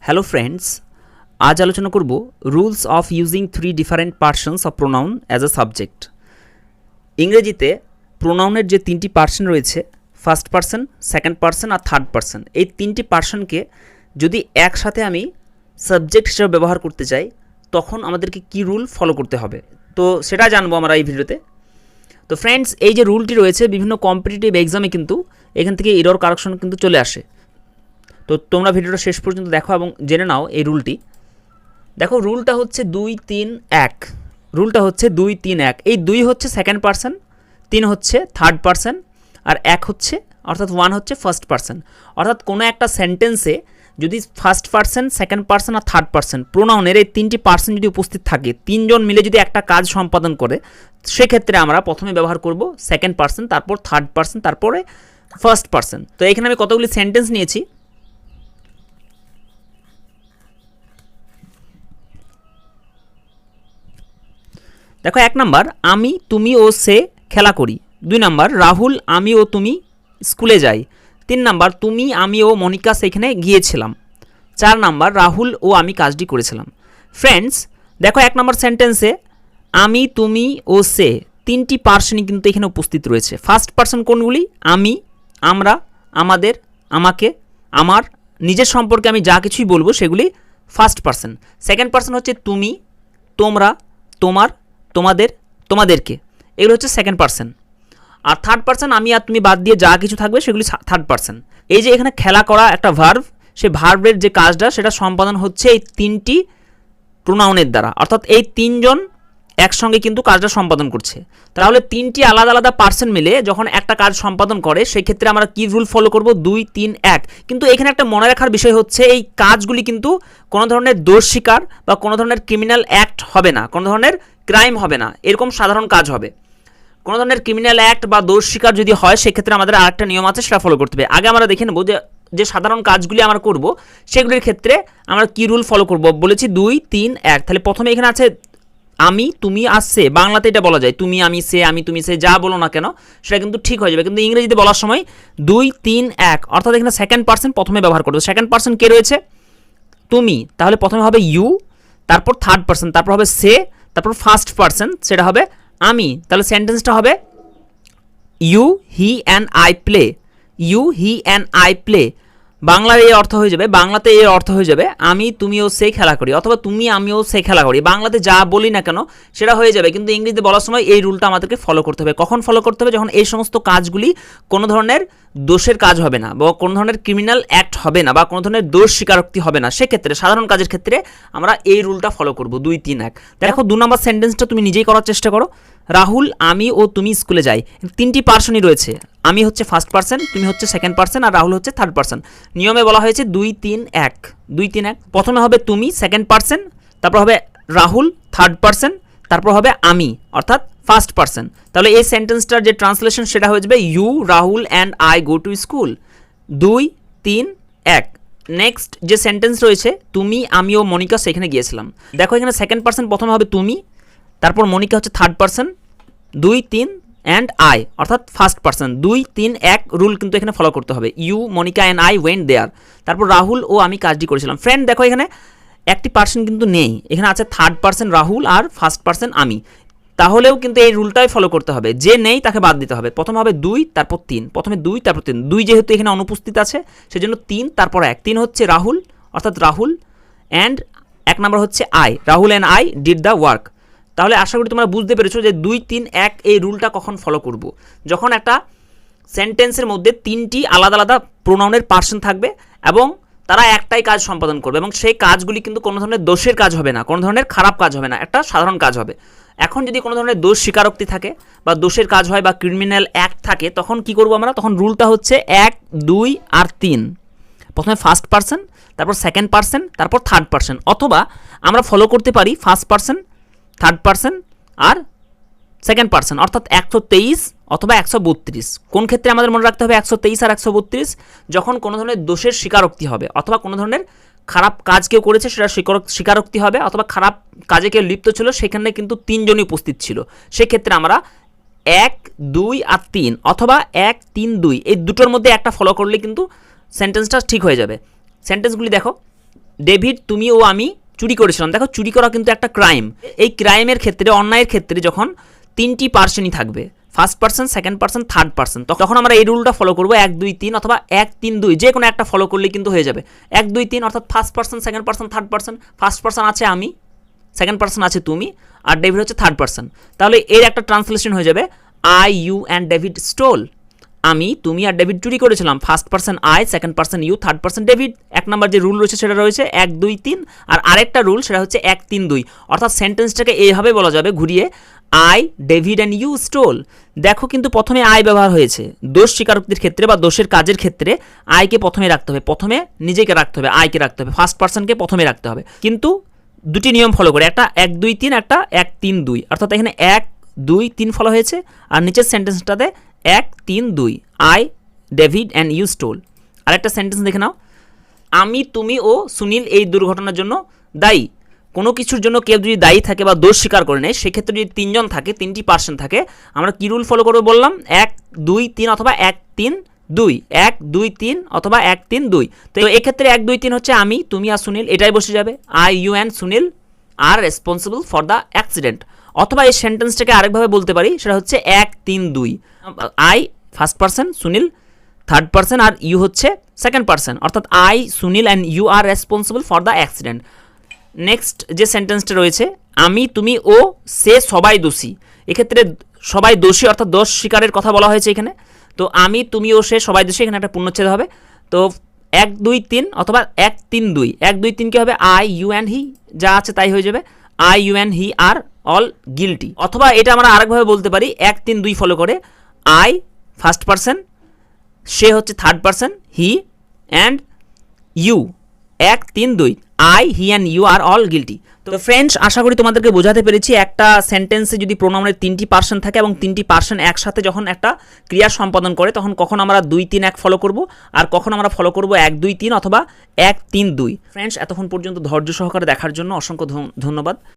Hello friends, আজ আলোচনা করব rules of using 3 different persons of pronoun as a subject. ইংরেজিতে প্রোনাউনের যে 3টি পার্সন রয়েছে, ফার্স্ট পার্সন, সেকেন্ড পার্সন আর থার্ড পার্সন, এই 3টি পার্সনকে যদি একসাথে আমি সাবজেক্ট হিসেবে ব্যবহার করতে চাই তখন আমাদেরকে কি রুল ফলো করতে হবে, তো সেটা জানবো আমরা এই ভিডিওতে। তো ফ্রেন্ডস, এই যে রুলটি রয়েছে বিভিন্ন কম্পিটিটিভ এক্সামে কিন্তু এখান থেকে এরর কারেকশন কিন্তু চলে আসে। তো তোমরা ভিডিওটা শেষ পর্যন্ত দেখো এবং জেনে নাও এই রুলটি। দেখো, রুলটা হচ্ছে 2-3-1। রুলটা হচ্ছে 2-3-1। এই 2 হচ্ছে সেকেন্ড পার্সন, 3 হচ্ছে থার্ড পার্সন, আর 1 হচ্ছে অর্থাৎ 1 হচ্ছে ফার্স্ট পার্সন। অর্থাৎ কোনো একটা সেন্টেন্সে যদি ফার্স্ট পার্সন, সেকেন্ড পার্সন আর থার্ড পার্সন প্রোনাউনের এই 3টি পার্সন যদি উপস্থিত থাকে, 3 জন মিলে যদি একটা কাজ সম্পাদন করে, সেক্ষেত্রে আমরা প্রথমে ব্যবহার করব সেকেন্ড পার্সন, তারপর থার্ড পার্সন, তারপরে ফার্স্ট পার্সন। তো এখানে আমি কতগুলি সেন্টেন্স নিয়েছি। দেখো, 1 নাম্বার, আমি, তুমি ও সে খেলা করি। 2 নাম্বার, রাহুল, আমি ও তুমি স্কুলে যাই। 3 নাম্বার, তুমি, আমি ও মনিকা সেখানে গিয়েছিলাম। 4 নাম্বার, রাহুল ও আমি কাজটি করেছিলাম। ফ্রেন্ডস, দেখো 1 নাম্বার সেন্টেন্সে আমি, তুমি ও সে 3টি পার্সনই কিন্তু এখানে উপস্থিত রয়েছে। ফার্স্ট পার্সন কোনগুলি? আমি, আমরা, আমাদের, আমাকে, আমার, নিজের সম্পর্কে আমি যা কিছুই বলবো সেগুলি ফার্স্ট পার্সন। সেকেন্ড পার্সন হচ্ছে তুমি, তোমরা, তোমার, তোমাদের, তোমাদেরকে, এগুলো হচ্ছে সেকেন্ড পার্সন। আর থার্ড পার্সন আমি আর তুমি বাদ দিয়ে যা কিছু থাকবে সেগুলি থার্ড পার্সন। এই যে এখানে খেলা করা একটা ভার্ব, সেই ভার্বের যে কাজটা সেটা সম্পাদন হচ্ছে এই 3টি প্রোনাউনের দ্বারা, অর্থাৎ এই 3 জন একসঙ্গে কিন্তু কাজটা সম্পাদন করছে। তাহলে 3টি আলাদা আলাদা পার্সন মিলে যখন একটা কাজ সম্পাদন করে, সেই ক্ষেত্রে আমরা কি রুল ফলো করব? 2-3-1। কিন্তু এখানে একটা মনে রাখার বিষয় হচ্ছে এই কাজগুলি কিন্তু কোনো ধরনের দোষ স্বীকার বা কোনো ধরনের ক্রিমিনাল অ্যাক্ট হবে না, কোনো ধরনের ক্রাইম হবে না, এরকম সাধারণ কাজ হবে। কোনো ধরনের ক্রিমিনাল অ্যাক্ট বা দোষ স্বীকার যদি হয়, সেক্ষেত্রে আমাদের আরেকটা নিয়ম আছে, সেটা ফলো করতে হবে। আগে আমরা দেখে নেব যে সাধারণ কাজগুলি আমরা করব সেগুলির ক্ষেত্রে আমরা কি রুল ফলো করব। বলেছি 2-3-1। তাহলে প্রথমে এখানে আছে আমি, তুমি আর সে। বাংলাতে এটা বলা যায় তুমি, আমি, সে, আমি, তুমি, সে, যা বলো না কেন সেটা কিন্তু ঠিক হয়ে যাবে। কিন্তু ইংরেজিতে বলার সময় 2-3-1, অর্থাৎ এখানে সেকেন্ড পার্সন প্রথমে ব্যবহার করবে। সেকেন্ড পার্সন কে রয়েছে? তুমি। তাহলে প্রথমে হবে ইউ, তারপর থার্ড পার্সন, তারপর হবে সে, তারপর ফার্স্ট পার্সন, সেটা হবে আমি। তাহলে সেন্টেন্সটা হবে you, he and I play. You, he and I play. বাংলার এই অর্থ হয়ে যাবে, বাংলাতে এর অর্থ হয়ে যাবে আমি, তুমি ও সে খেলা করি, অথবা তুমি, আমি ও সে খেলা করি। বাংলাতে যা বলি না কেন সেটা হয়ে যাবে, কিন্তু ইংরেজিতে বলার সময় এই রুলটা আমাদেরকে ফলো করতে হবে। কখন ফলো করতে হবে? যখন এই সমস্ত কাজগুলি কোনো ধরনের দোষের কাজ হবে না, বা কোনো ধরনের ক্রিমিনাল অ্যাক্ট হবে না, বা কোনো ধরনের দোষ স্বীকারোক্তি হবে না, সেক্ষেত্রে সাধারণ কাজের ক্ষেত্রে আমরা এই রুলটা ফলো করব 2-3-1। দেখো, 2 নম্বর সেন্টেন্সটা তুমি নিজেই করার চেষ্টা করো। রাহুল, আমি ও তুমি স্কুলে যাই। 3টি পার্সনই রয়েছে, আমি হচ্ছে ফার্স্ট পার্সন, তুমি হচ্ছে সেকেন্ড পার্সন, আর রাহুল হচ্ছে থার্ড পার্সন। নিয়মে বলা হয়েছে 2-3-1। 2-3-1। প্রথমে হবে তুমি, সেকেন্ড পার্সন, তারপর হবে রাহুল, থার্ড পার্সন, তারপর হবে আমি, অর্থাৎ ফার্স্ট পার্সন। তাহলে এই সেন্টেন্সটার যে ট্রান্সলেশন সেটা হয়ে যাবে you, Rahul and I go to school. 2-3-1। Next যে সেন্টেন্স রয়েছে তুমি, আমি ও মনিকা সেখানে গিয়েছিলাম। দেখো, এখানে সেকেন্ড পার্সন প্রথমে হবে তুমি, তারপর মনিকা হচ্ছে থার্ড পার্সন, 2-3 অ্যান্ড আই, অর্থাৎ ফার্স্ট পার্সন। 2-3-1 রুল কিন্তু এখানে ফলো করতে হবে। You, Monica and I went there. তারপর রাহুল ও আমি কাজটি করেছিলাম। ফ্রেন্ড, দেখো এখানে একটি পার্সন কিন্তু নেই, এখানে আছে থার্ড পার্সন রাহুল আর ফার্স্ট পার্সন আমি। তাহলেও কিন্তু এই রুলটাই ফলো করতে হবে, যে নেই তাকে বাদ দিতে হবে। প্রথম হবে 2, তারপর 3। প্রথমে 2, তারপর 3। 2 যেহেতু এখানে অনুপস্থিত আছে, সেজন্য 3, তারপর 1। 3 হচ্ছে রাহুল, অর্থাৎ রাহুল অ্যান্ড 1 নম্বর হচ্ছে I, Rahul and I did the work. তাহলে আশা করি তোমরা বুঝতে পেরেছো যে 2-3-1 এই রুলটা কখন ফলো করব। যখন একটা সেন্টেন্সের মধ্যে 3টি আলাদা আলাদা প্রোনাউনের পার্সন থাকবে এবং তারা একটাই কাজ সম্পাদন করবে, এবং সেই কাজগুলি কিন্তু কোনো ধরনের দোষের কাজ হবে না, কোনো ধরনের খারাপ কাজ হবে না, একটা সাধারণ কাজ হবে। এখন যদি কোনো ধরনের দোষ স্বীকারোক্তি থাকে বা দোষের কাজ হয় বা ক্রিমিনাল অ্যাক্ট থাকে, তখন কি করব আমরা? তখন রুলটা হচ্ছে 1, 2 আর 3। প্রথমে ফার্স্ট পার্সন, তারপর সেকেন্ড পার্সন, তারপর থার্ড পার্সন, অথবা আমরা ফলো করতে পারি ফার্স্ট পার্সন, থার্ড পার্সন আর সেকেন্ড পার্সন, অর্থাৎ 123 অথবা 132। কোন ক্ষেত্রে আমাদের মনে রাখতে হবে 123 আর 132? যখন কোনো ধরনের দোষের স্বীকারোক্তি হবে, অথবা কোনো ধরনের খারাপ কাজ কেউ করেছে সেটা স্বীকারোক্তি হবে, অথবা খারাপ কাজে কেউ লিপ্ত ছিল, সেখানে কিন্তু 3 জনই উপস্থিত ছিল, সেক্ষেত্রে আমরা 1, 2 আর 3 অথবা 1, 3, 2 এই দুটোর মধ্যে একটা ফলো করলে কিন্তু সেন্টেন্সটা ঠিক হয়ে যাবে। সেন্টেন্সগুলি দেখো, ডেভিড তুমি ও আমি চুরি করেছিলাম। দেখো চুরি করা কিন্তু একটা ক্রাইম। এই ক্রাইমের ক্ষেত্রে, অন্যায়ের ক্ষেত্রে যখন 3টি পার্সনই থাকবে, first person, second person, third person, তখন আমরা এই রুলটা ফলো করবো 1 2 3 অথবা 1 3 2, যে কোনো একটা ফলো করলেই কিন্তু হয়ে যাবে। 1 2 3 অর্থাৎ first person, second person, third person. First person আছে আমি, সেকেন্ড পার্সন আছে তুমি, আর ডেভিড হচ্ছে থার্ড পার্সন। তাহলে এর একটা ট্রান্সলেশন হয়ে যাবে I you and David stole. আমি, তুমি আর ডেভিড চুরি করেছিলাম। First person I, second person you, third person David. 1 নম্বর যে রুল রয়েছে সেটা রয়েছে 1 2 3, আর আরেকটা রুল সেটা হচ্ছে 1 3 2। অর্থাৎ সেন্টেন্সটাকে এইভাবে বলা যাবে ঘুরিয়ে, I, David and you stole. দেখো কিন্তু প্রথমে আই ব্যবহার হয়েছে। দোষ স্বীকারোক্তির ক্ষেত্রে বা দোষের কাজের ক্ষেত্রে আইকে প্রথমে রাখতে হবে, প্রথমে নিজেকে রাখতে হবে, আইকে রাখতে হবে, ফার্স্ট পার্সনকে প্রথমে রাখতে হবে। কিন্তু দুটি নিয়ম ফলো করে, একটা 1 2 3, একটা 1 3 2। অর্থাৎ এখানে 1 2 3 ফলো হয়েছে, আর নিচের সেন্টেন্সটাতে 1 3 2, I, David and you stole. আরেকটা সেন্টেন্স দেখে নাও, আমি, তুমি ও সুনীল এই দুর্ঘটনার জন্য দায়ী। কোনো কিছুর জন্য কেউ যদি দায়ী থাকে বা দোষ স্বীকার করে নেয়, সেক্ষেত্রে যদি 3 জন থাকে, 3টি পার্সন থাকে, আমরা কি রুল ফলো করবো বললাম? 1 2 3 অথবা 1 3 2, 1 2 3 অথবা 1 3 2। তো এক্ষেত্রে 1 2 3 হচ্ছে আমি, তুমি আর সুনীল, এটাই বসে যাবে। I, you and Sunil are responsible for the accident. অথবা এই সেন্টেন্সটাকে আরেকভাবে বলতে পারি, সেটা হচ্ছে 1 3 2। I first person, Sunil third person, আর ইউ হচ্ছে সেকেন্ড পার্সন। অর্থাৎ I, Sunil and you are responsible for the accident. Next যে সেন্টেন্সটা রয়েছে, আমি, তুমি ও সে সবাই দোষী। এক্ষেত্রে সবাই দোষী অর্থাৎ দোষ স্বীকারের কথা বলা হয়েছে এখানে। তো আমি, তুমি ও সে সবাই দোষী, এখানে একটা পূর্ণচ্ছেদ হবে। তো 1 2 3 অথবা 1 3 2। 1 2 3 কি হবে? আই, ইউ অ্যান্ড হি, যা আছে তাই হয়ে যাবে। I, you and he are all guilty. অথবা এটা আমরা আরেকভাবে বলতে পারি, 1 3 2 ফলো করে, আই ফার্স্ট পার্সন, সে হচ্ছে third person, he and you 1 3 2, I, he and you are all guilty. তো ফ্রেন্ডস, আশা করি তোমাদেরকে বোঝাতে পেরেছি একটা সেন্টেন্সে যদি প্রোনাউনের 3টি পার্সন থাকে এবং 3টি পার্সন একসাথে যখন একটা ক্রিয়া সম্পাদন করে, তখন কখন আমরা 2 3 1 ফলো করব, আর কখন আমরা ফলো করব 1 2 3 অথবা 1 3 2। ফ্রেন্ডস, এতক্ষণ পর্যন্ত ধৈর্য সহকারে দেখার জন্য অসংখ্য ধন্যবাদ।